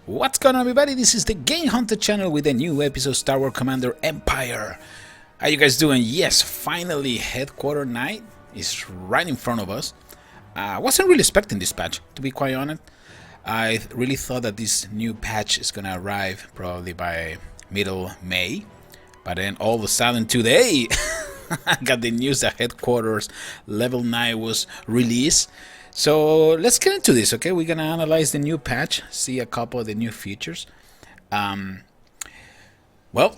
What's going on, everybody? This is the TheGameHuntah channel with a new episode, Star Wars Commander Empire. How you guys doing? Yes, finally, Headquarter Night is right in front of us. I wasn't really expecting this patch, to be quite honest. I really thought that this new patch is gonna arrive probably by middle May, but then all of a sudden today, I got the news that Headquarters Level 9 was released. So let's get into this, okay? We're gonna analyze the new patch, see a couple of the new features. Well,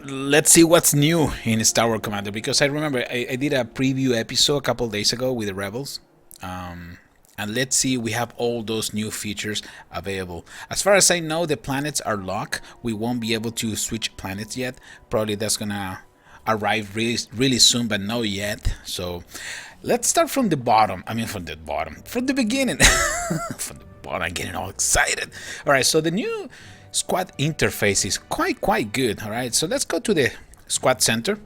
let's see what's new in Star Wars Commander, because I remember I did a preview episode a couple of days ago with the Rebels. And let's see, we have all those new features available. As far as I know, the planets are locked. We won't be able to switch planets yet. Probably that's gonna arrive really soon, but not yet. So let's start from the bottom. From the beginning. From the bottom, I'm getting all excited. All right, so the new squad interface is quite good. All right, so let's go to the squad center.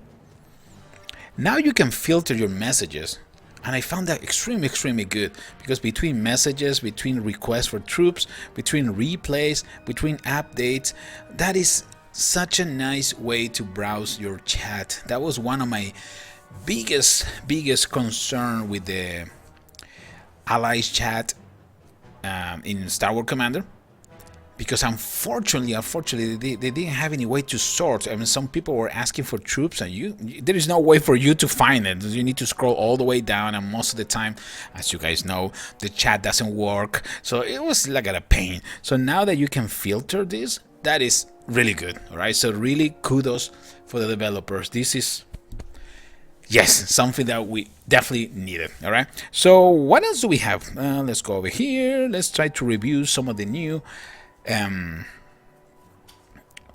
Now you can filter your messages, and I found that extremely good, because between messages, between requests for troops, between replays, between updates, that is such a nice way to browse your chat. That was one of my biggest concern with the allies chat in Star Wars Commander, because unfortunately they didn't have any way to sort. Some people were asking for troops, and there is no way for you to find it. You need to scroll all the way down, and most of the time, as you guys know, the chat doesn't work. So it was like a pain. So now that you can filter this, that is really good. All right, so really kudos for the developers. This is, yes, something that we definitely needed. All right, so what else do we have? Let's go over here. Let's try to review some of the new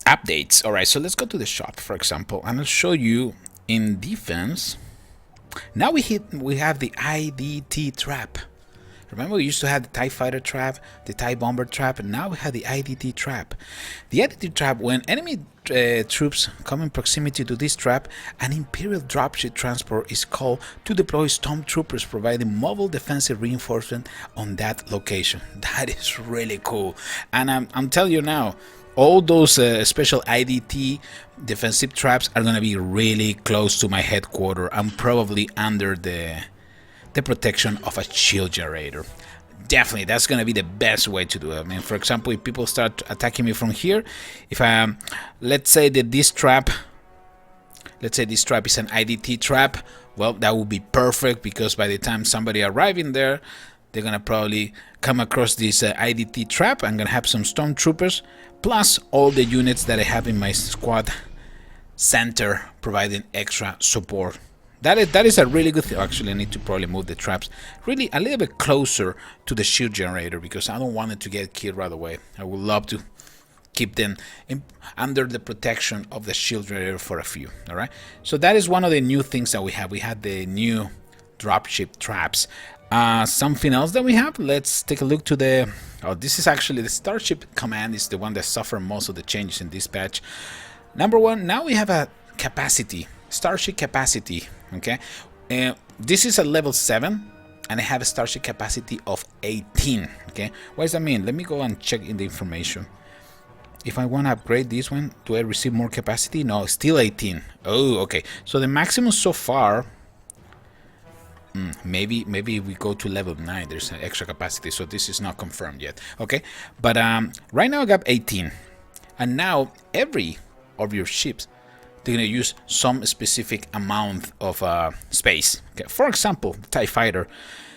updates. All right, so let's go to the shop, for example, and I'll show you in defense. Now we have the IDT trap. Remember, we used to have the TIE Fighter trap, the TIE Bomber trap, and now we have the IDT trap. The IDT trap, when enemy troops come in proximity to this trap, an Imperial dropship transport is called to deploy stormtroopers, providing mobile defensive reinforcement on that location. That is really cool. And I'm telling you now, all those special IDT defensive traps are going to be really close to my headquarters. I'm probably under the protection of a shield generator. Definitely, that's going to be the best way to do it. For example, if people start attacking me from here, if let's say this trap is an IDT trap, well, that would be perfect, because by the time somebody arrives in there, they're going to probably come across this IDT trap. I'm going to have some stormtroopers, plus all the units that I have in my squad center providing extra support. That is a really good thing. Actually, I need to probably move the traps really a little bit closer to the shield generator, because I don't want it to get killed right away. I would love to keep them under the protection of the shield generator for a few. All right. So that is one of the new things that we have. We had the new dropship traps. Something else that we have. Let's take a look to the. Oh, this is actually the Starship Command is the one that suffered most of the changes in this patch. Number one. Now we have a capacity. Starship capacity. Okay, this is a level 7, and I have a starship capacity of 18. Okay, what does that mean? Let me go and check in the information. If I want to upgrade this one, do I receive more capacity? No, still 18. Oh, okay. So the maximum so far, maybe we go to level 9. There's an extra capacity, so this is not confirmed yet. Okay, but right now I got 18, and now every of your ships, they're going to use some specific amount of space. Okay. For example, the TIE Fighter.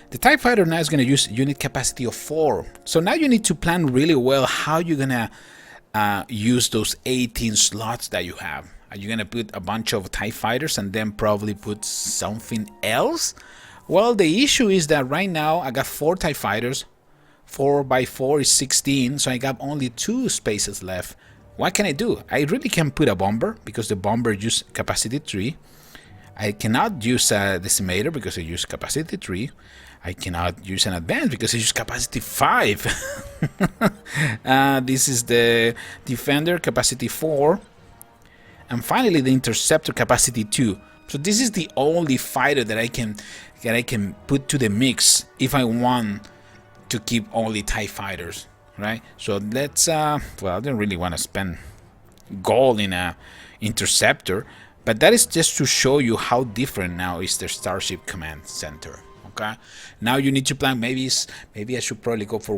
The TIE Fighter now is going to use unit capacity of 4. So now you need to plan really well how you're going to use those 18 slots that you have. Are you going to put a bunch of TIE Fighters and then probably put something else? Well, the issue is that right now I got 4 TIE Fighters. 4 by 4 is 16, so I got only 2 spaces left. What can I do? I really can put a bomber, because the bomber uses capacity 3. I cannot use a decimator because I use capacity 3. I cannot use an advance because I use capacity 5. This is the defender, capacity 4. And finally the interceptor, capacity 2. So this is the only fighter that I can put to the mix if I want to keep only TIE fighters. right? So let's well, I don't really want to spend gold in a interceptor, but that is just to show you how different now is the Starship Command Center. Okay, now you need to plan. Maybe I should probably go for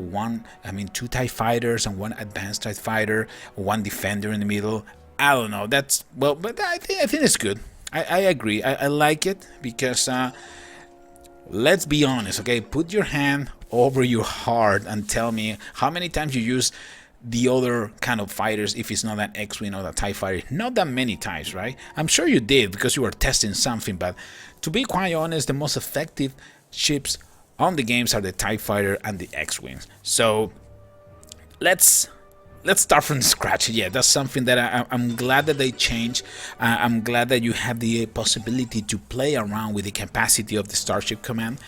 two TIE fighters and one advanced TIE fighter, one defender in the middle. I don't know. That's well, but I think it's good. I agree. I like it because let's be honest, okay? Put your hand over your heart and tell me how many times you use the other kind of fighters if it's not an X-Wing or a TIE fighter. Not that many times, right? I'm sure you did because you were testing something, but to be quite honest, the most effective ships on the games are the TIE fighter and the X-Wings. So let's start from scratch. Yeah, that's something that I'm glad that they changed. I'm glad that you have the possibility to play around with the capacity of the Starship Command.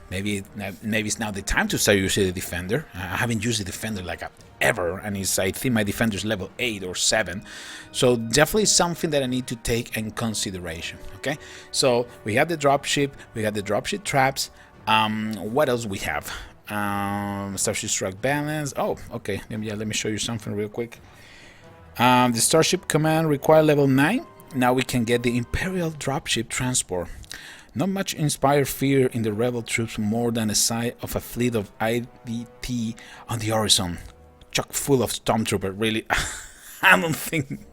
Maybe it's now the time to start using the Defender. I haven't used the Defender like ever, and I think my Defender is level 8 or 7. So definitely something that I need to take in consideration. Okay, so we have the dropship, we got the dropship traps. What else we have? Starship strike balance. Oh, okay. Let me show you something real quick. The Starship Command require level 9. Now we can get the Imperial dropship transport. Not much inspire fear in the rebel troops more than the sight of a fleet of IDT on the horizon, chock full of stormtroopers. Really, I don't think.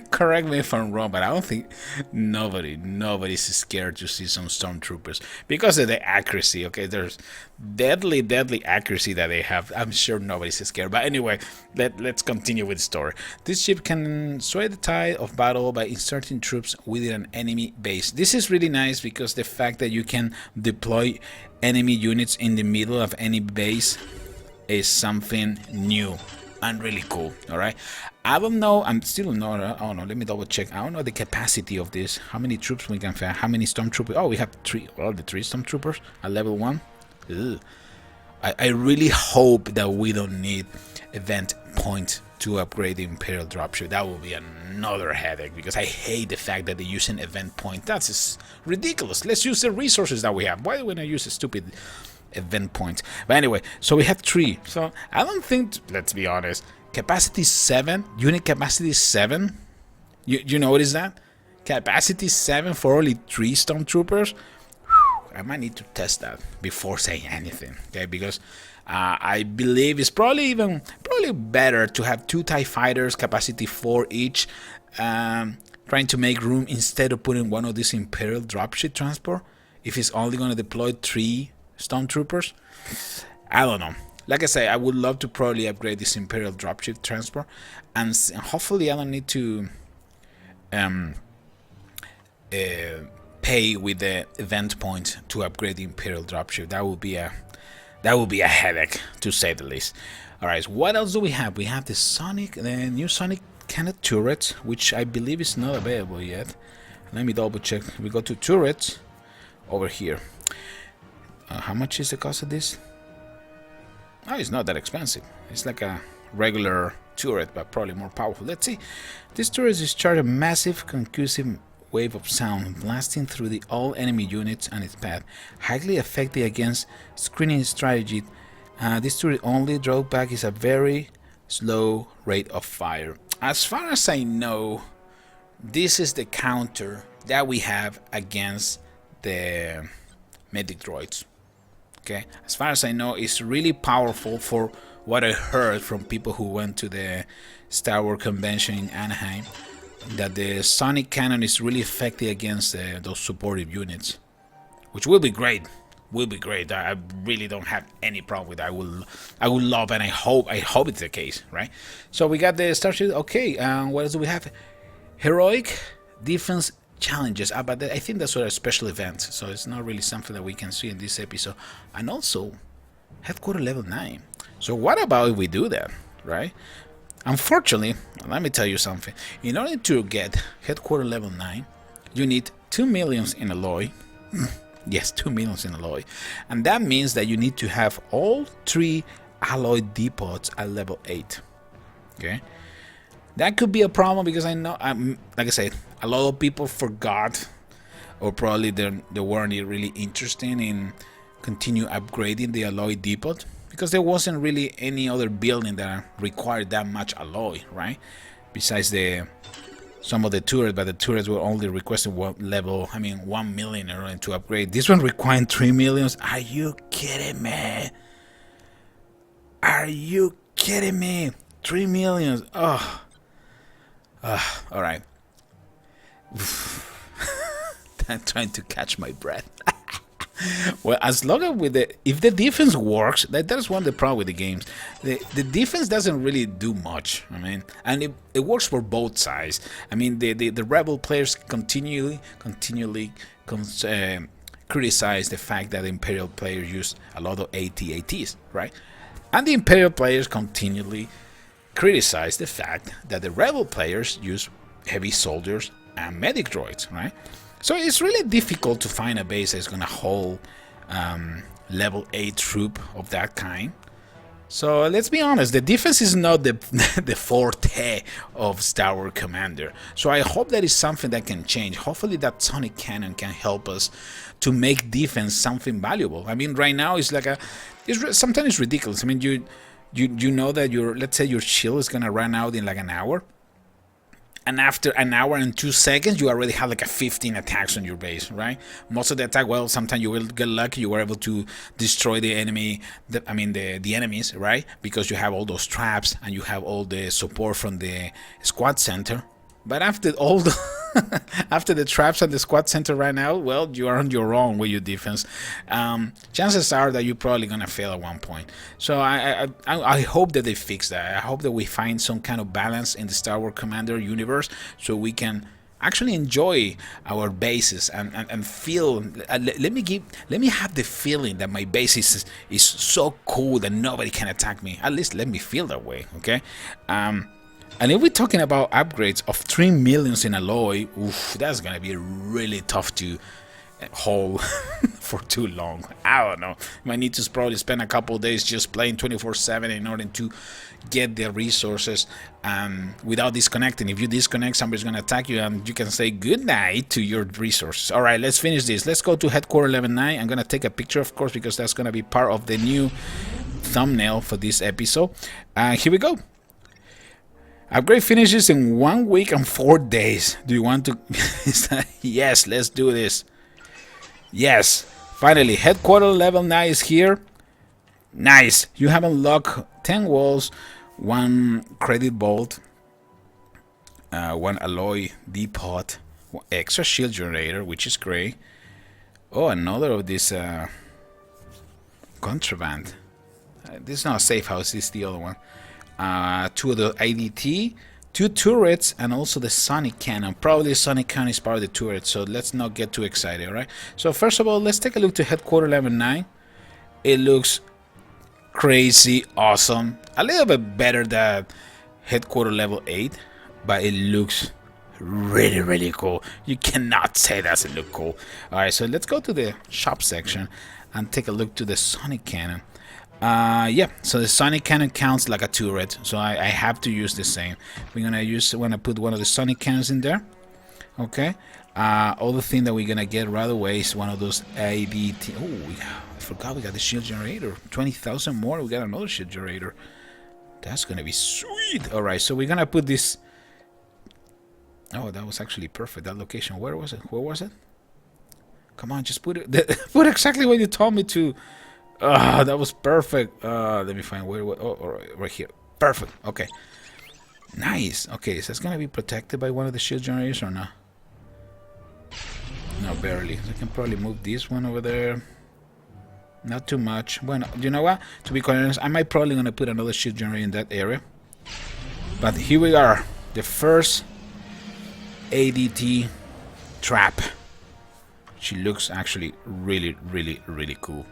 Correct me if I'm wrong, but I don't think nobody's scared to see some stormtroopers because of the accuracy. Okay, there's deadly accuracy that they have. I'm sure nobody's scared. But anyway, let's continue with the story. This ship can sway the tide of battle by inserting troops within an enemy base. This is really nice because the fact that you can deploy enemy units in the middle of any base is something new and really cool. All right, I don't know. I'm still not. Oh no, let me double check. I don't know the capacity of this. How many troops we can find? How many stormtroopers? Oh, we have 3. Well, the 3 stormtroopers at level 1. Ugh. I really hope that we don't need event point to upgrade the Imperial dropship. That will be another headache because I hate the fact that they're using event point. That's just ridiculous. Let's use the resources that we have. Why do we not use a stupid event point? But anyway, so we have 3. So I don't think, let's be honest, capacity 7, unit capacity 7. You notice that? Capacity 7 for only 3 stormtroopers. I might need to test that before saying anything, okay? Because I believe it's probably better to have 2 TIE fighters, capacity 4 each, trying to make room instead of putting one of these Imperial dropship transport. If it's only going to deploy 3 stormtroopers, I don't know. Like I say, I would love to probably upgrade this Imperial dropship transport, and hopefully I don't need to pay with the event point to upgrade the Imperial dropship. That would be a headache, to say the least. All right, so what else do we have? We have the new Sonic cannon turret, which I believe is not available yet. Let me double check. We go to turrets over here. How much is the cost of this? Oh, it's not that expensive. It's like a regular turret, but probably more powerful. Let's see. This turret discharges a massive concussive wave of sound, blasting through all enemy units on its path, highly effective against screening strategy. This turret only drawback is a very slow rate of fire. As far as I know, this is the counter that we have against the medic droids. Okay, as far as I know, it's really powerful for what I heard from people who went to the Star Wars convention in Anaheim, that the sonic cannon is really effective against those supportive units, which will be great. I really don't have any problem with that. I will love, and I hope it's the case, right? So we got the Starship. Okay, what else do we have? Heroic defense challenges, but I think that's a special event, so it's not really something that we can see in this episode. And also Headquarter Level 9. So what about if we do that, right? Unfortunately, let me tell you something. In order to get Headquarter Level 9, you need 2 millions in alloy. Yes, 2 millions in alloy, and that means that you need to have all 3 alloy depots at level 8. Okay, that could be a problem because I know, like I said, a lot of people forgot, or probably they weren't really interested in continue upgrading the alloy depot, because there wasn't really any other building that required that much alloy, right? Besides some of the turrets, but the turrets were only requesting 1 million in order to upgrade. This one requiring 3 millions. Are you kidding me? Are you kidding me? 3 millions. Oh. All right. I'm trying to catch my breath. Well, as long as if the defense works, that's one of the problem with the games. The defense doesn't really do much. I mean, and it works for both sides. I mean, the rebel players continually criticize the fact that the imperial players use a lot of AT-ATs, right? And the imperial players continually criticize the fact that the rebel players use heavy soldiers and medic droids, right? So it's really difficult to find a base that's gonna hold level 8 troop of that kind. So let's be honest, the defense is not the the forte of Star Wars Commander. So I hope that is something that can change. Hopefully that sonic cannon can help us to make defense something valuable. I mean, right now it's like sometimes it's ridiculous. I mean, you know that let's say your shield is gonna run out in like an hour. And after an hour and 2 seconds, you already have like a 15 attacks on your base, right? Most of the attack, well, sometimes you will get lucky. You were able to destroy the enemy, the enemies, right? Because you have all those traps and you have all the support from the squad center. But after all the after the traps and the squad center ran out, well, you are on your own with your defense. Chances are that you're probably gonna fail at one point. So I hope that they fix that. I hope that we find some kind of balance in the Star Wars Commander universe, so we can actually enjoy our bases and feel. Let me have the feeling that my base is so cool that nobody can attack me. At least let me feel that way, okay? And if we're talking about upgrades of 3 millions in alloy, oof, that's gonna be really tough to hold for too long. I don't know. Might need to probably spend a couple of days just playing 24/7 in order to get the resources without disconnecting. If you disconnect, somebody's gonna attack you, and you can say good night to your resources. All right, let's finish this. Let's go to Headquarter Level 9. I'm gonna take a picture, of course, because that's gonna be part of the new thumbnail for this episode. Here we go. Upgrade finishes in 1 week and 4 days. Do you want to? Yes, let's do this. Yes, finally, Headquarter Level 9 is here. Nice. You have unlocked 10 walls, 1 credit vault, 1 alloy depot, extra shield generator, which is great. Oh, another of this contraband. This is not a safe house. This is the other one. 2 of the IDT, 2 turrets, and also the sonic cannon. Probably the sonic cannon is part of the turret, so let's not get too excited, alright? So first of all, let's take a look to Headquarter Level 9. It looks crazy awesome. A little bit better than Headquarter Level 8, but it looks really cool. You cannot say that doesn't look cool. Alright, so let's go to the shop section and take a look to the sonic cannon. Yeah, so the sonic cannon counts like a turret, so I have to use the same. We're gonna put one of the sonic cannons in there. Okay. Other thing that we're gonna get right away is one of those ADT. Oh, I forgot we got the shield generator. 20,000 more. We got another shield generator. That's gonna be sweet. All right, so we're gonna put this. Oh, that was actually perfect. That location. Where was it? Where was it? Come on, just put it. Put exactly what you told me to. That was perfect. Let me find where. Oh, right here. Perfect. Okay. Nice. Okay, so it's gonna be protected by one of the shield generators or not? No, barely. I can probably move this one over there. Not too much. Well, you know what? To be quite honest, I might probably gonna put another shield generator in that area. But here we are, the first ADT trap. She looks actually really cool.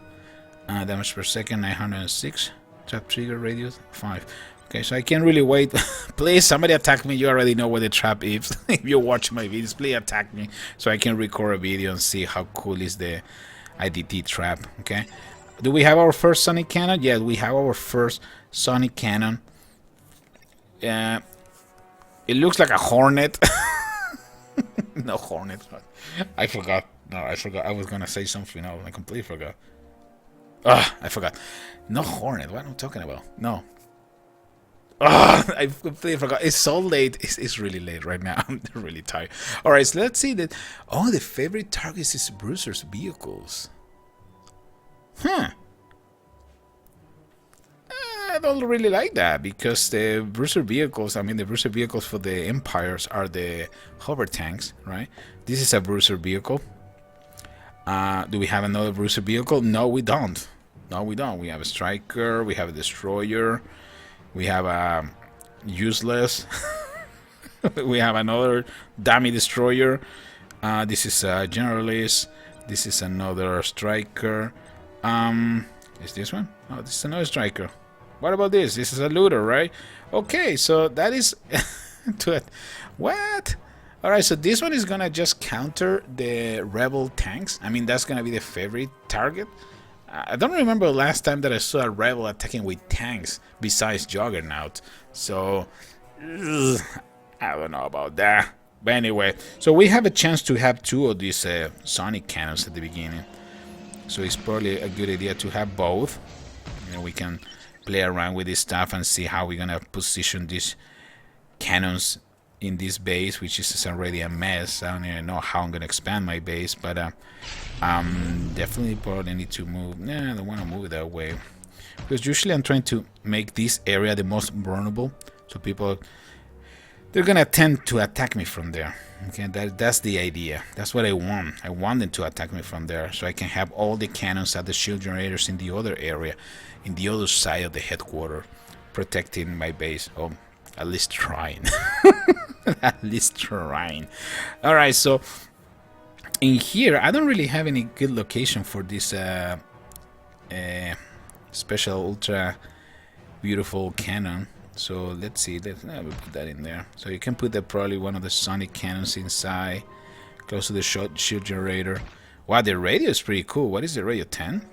Damage per second 906. Trap trigger radius 5. Okay, so I can't really wait. Please, somebody attack me. You already know where the trap is. If you watch my videos, please attack me so I can record a video and see how cool is the IDT trap. Okay, do we have our first sonic cannon? Yes, we have our first sonic cannon. It looks like a hornet. No hornet. I forgot. No, I forgot. I was gonna say something else. I completely forgot. Ah, I forgot. No Hornet. What am I talking about? No. Ah, I completely forgot. It's so late. It's really late right now. I'm really tired. All right, so let's see that. Oh, the favorite targets is Bruiser's vehicles. Huh. I don't really like that because the Bruiser vehicles, I mean, the Bruiser vehicles for the Empires are the hover tanks, right? This is a Bruiser vehicle. Do we have another Bruiser vehicle? No, we don't. No, we don't. We have a Striker, we have a Destroyer, we have a Useless, we have another Dummy Destroyer. This is a Generalist. This is another Striker. Is this one? Oh, this is another Striker. What about this? This is a Looter, right? Okay, so that is to it. What? Alright, so this one is gonna just counter the Rebel tanks. I mean, that's gonna be the favorite target. I don't remember the last time that I saw a Rebel attacking with tanks besides Juggernaut. So, ugh, I don't know about that. But anyway, so we have a chance to have two of these Sonic cannons at the beginning. So it's probably a good idea to have both. You know, we can play around with this stuff and see how we're gonna position these cannons in this base, which is already a mess. I don't even know how I'm gonna expand my base, but definitely probably need to move. Nah, I don't want to move it that way because usually I'm trying to make this area the most vulnerable, so people, they're gonna tend to attack me from there. Okay, that's the idea. That's what I want. I want them to attack me from there, so I can have all the cannons at the shield generators in the other area, in the other side of the headquarters, protecting my base. Oh, at least trying. At least trying. All right, so in here, I don't really have any good location for this special ultra beautiful cannon. So let's see. We'll put that in there. So you can put probably one of the Sonic cannons inside, close to the shield generator. Wow, the radio is pretty cool. What is the radio? 10?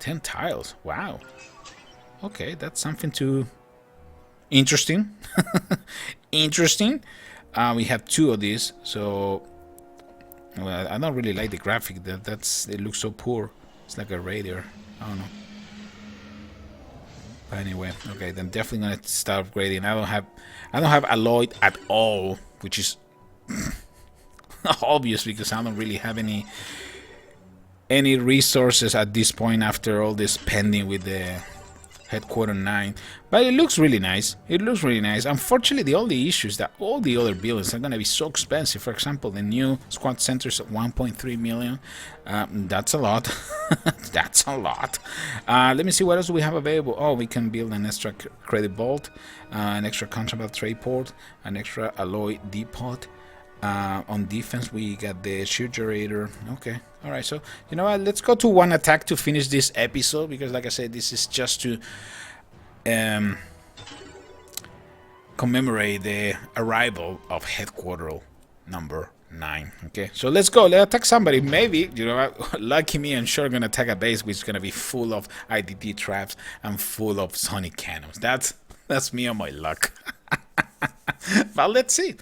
10 tiles. Wow. Okay, that's something to interesting. Interesting. We have two of these. So well, I don't really like the graphic. It looks so poor. It's like a radio. I don't know. But anyway, okay, then definitely gonna start upgrading. I don't have alloy at all, which is obvious because I don't really have any resources at this point after all this pending with the Headquarter 9. But it looks really nice. It looks really nice. Unfortunately, the only issue is that all the other buildings are going to be so expensive. For example, the new squad centers at 1.3 million. That's a lot. That's a lot. Let me see what else we have available. Oh, we can build an extra credit vault, an extra contraband trade port, an extra alloy depot. On defense, we got the shield generator. Okay, all right. So you know what? Let's go to one attack to finish this episode because, like I said, this is just to commemorate the arrival of Headquarter number 9. Okay, so let's go. Let's attack somebody. Maybe, you know, lucky me, I'm sure gonna attack a base which is gonna be full of IDT traps and full of Sonic cannons. That's me on my luck. But let's see.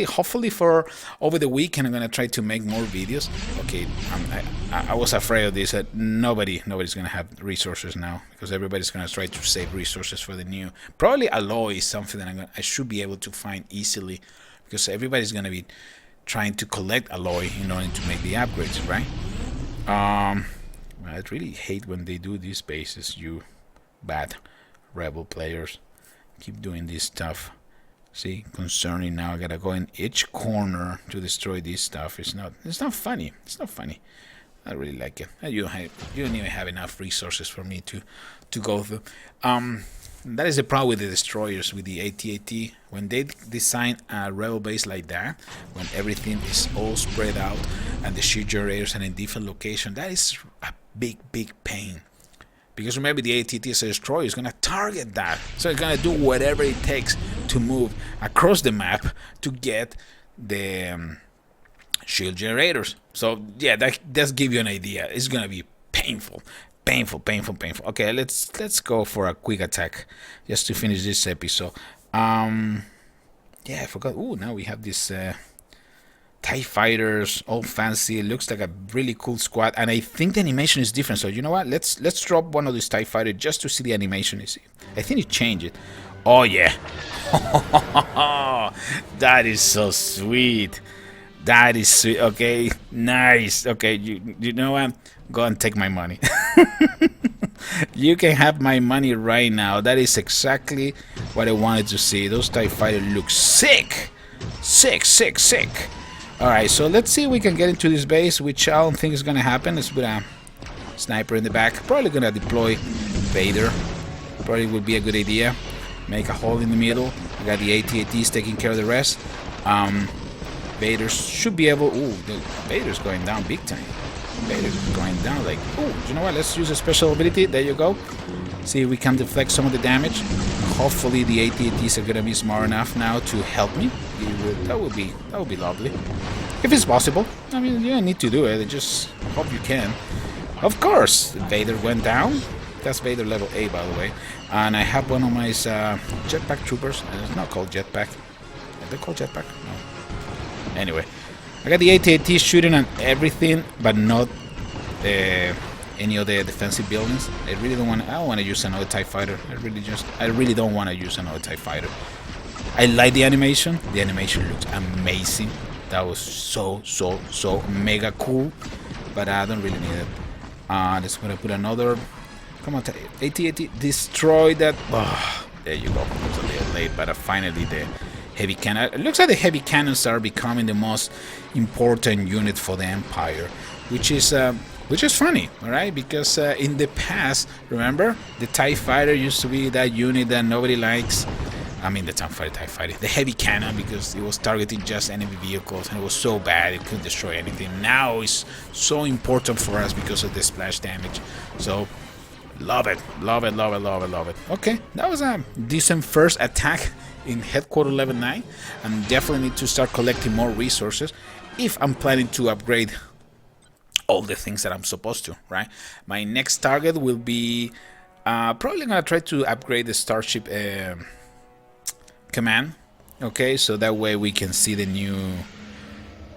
Hopefully for over the weekend I'm gonna try to make more videos. Okay, I was afraid of this, that nobody's gonna have resources now because everybody's gonna try to save resources for the new. Probably alloy is something that I should be able to find easily because everybody's gonna be trying to collect alloy in order to make the upgrades, right? I really hate when they do these bases. You bad rebel players keep doing this stuff. See, concerning now. I gotta go in each corner to destroy this stuff. It's not funny. It's not funny. I really like it. You don't even have enough resources for me to go through. That is the problem with the destroyers, with the AT-AT. When they design a rebel base like that, when everything is all spread out and the shield generators are in different locations, that is a big pain. Because remember, the AT-AT as a destroyer is going to target that. So it's going to do whatever it takes to move across the map to get the shield generators. So yeah, that does give you an idea. It's going to be painful. Okay, let's go for a quick attack just to finish this episode. Yeah, I forgot. Ooh, now we have this TIE fighters, all fancy. It looks like a really cool squad, and I think the animation is different. So you know what? Let's drop one of these TIE fighters just to see the animation. You see, I think it changed it. Oh yeah, that is so sweet. That is sweet. Okay, nice. Okay, you know what? Go and take my money. You can have my money right now. That is exactly what I wanted to see. Those TIE fighters look sick. Sick, sick, sick. Alright, so let's see if we can get into this base, which I don't think is gonna happen. Let's put a sniper in the back. Probably gonna deploy Vader. Probably would be a good idea. Make a hole in the middle. We got the AT-ATs taking care of the rest. Vader should be able... Ooh, Vader's going down big time. Vader's going down like... Ooh, you know what? Let's use a special ability. There you go. See if we can deflect some of the damage. Hopefully the AT-ATs are gonna be smart enough now to help me. That would be lovely. If it's possible. I mean, you don't need to do it. I just hope you can. Of course, Vader went down. That's Vader level A, by the way. And I have one of my jetpack troopers. It's not called jetpack. Are they called jetpack? No. Anyway, I got the AT-AT shooting on everything, but not any of the defensive buildings. I don't want to use another TIE fighter. I really don't want to use another TIE fighter. I like the animation. The animation looks amazing. That was so mega cool. But I don't really need it. Let's gonna put another. Come on, AT-AT, destroy that. Oh, there you go. It was a little late, but finally the heavy cannon. It looks like the heavy cannons are becoming the most important unit for the Empire, which is funny, all right? Because in the past, remember, the TIE fighter used to be that unit that nobody likes. I mean, the TIE fighter, the heavy cannon, because it was targeting just enemy vehicles, and it was so bad it couldn't destroy anything. Now it's so important for us because of the splash damage. So, love it. Okay, that was a decent first attack in Headquarter Level 9. I definitely need to start collecting more resources if I'm planning to upgrade all the things that I'm supposed to, right? My next target will be probably gonna try to upgrade the Starship Command. Okay, so that way we can see the new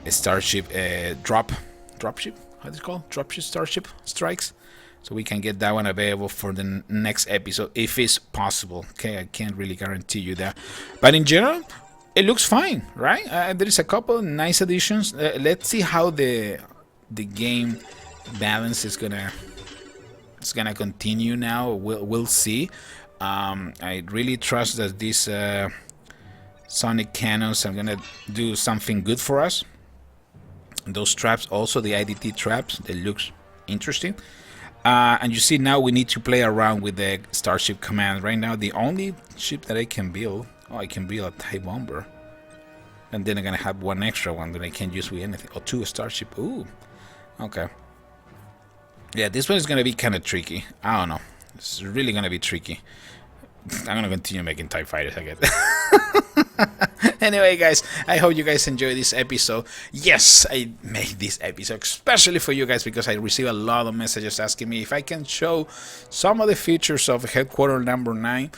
Starship dropship. How's it called? Dropship Starship strikes. So we can get that one available for the next episode if it's possible. Okay, I can't really guarantee you that, but in general, it looks fine, right? There is a couple nice additions. Let's see how the game balance is gonna continue now. We'll see. I really trust that these sonic cannons are gonna do something good for us. Those traps, also the IDT traps, they looks interesting. And you see, now we need to play around with the Starship Command. Right now, the only ship that I can build, I can build a TIE bomber, and then I'm gonna have one extra one that I can use with anything, or two Starship. Ooh, okay. Yeah, this one is gonna be kind of tricky. I don't know. It's really gonna be tricky. I'm gonna continue making TIE fighters, I guess. Anyway, guys, I hope you guys enjoyed this episode. Yes, I made this episode especially for you guys because I receive a lot of messages asking me if I can show some of the features of Headquarter number 9.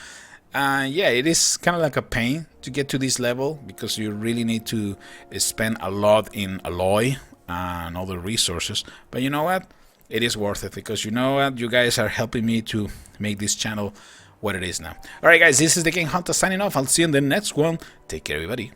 Yeah, it is kind of like a pain to get to this level because you really need to spend a lot in alloy and other resources. But you know what? It is worth it because you know what? You guys are helping me to make this channel what it is now. Alright guys, this is TheGameHuntah signing off. I'll see you in the next one. Take care everybody.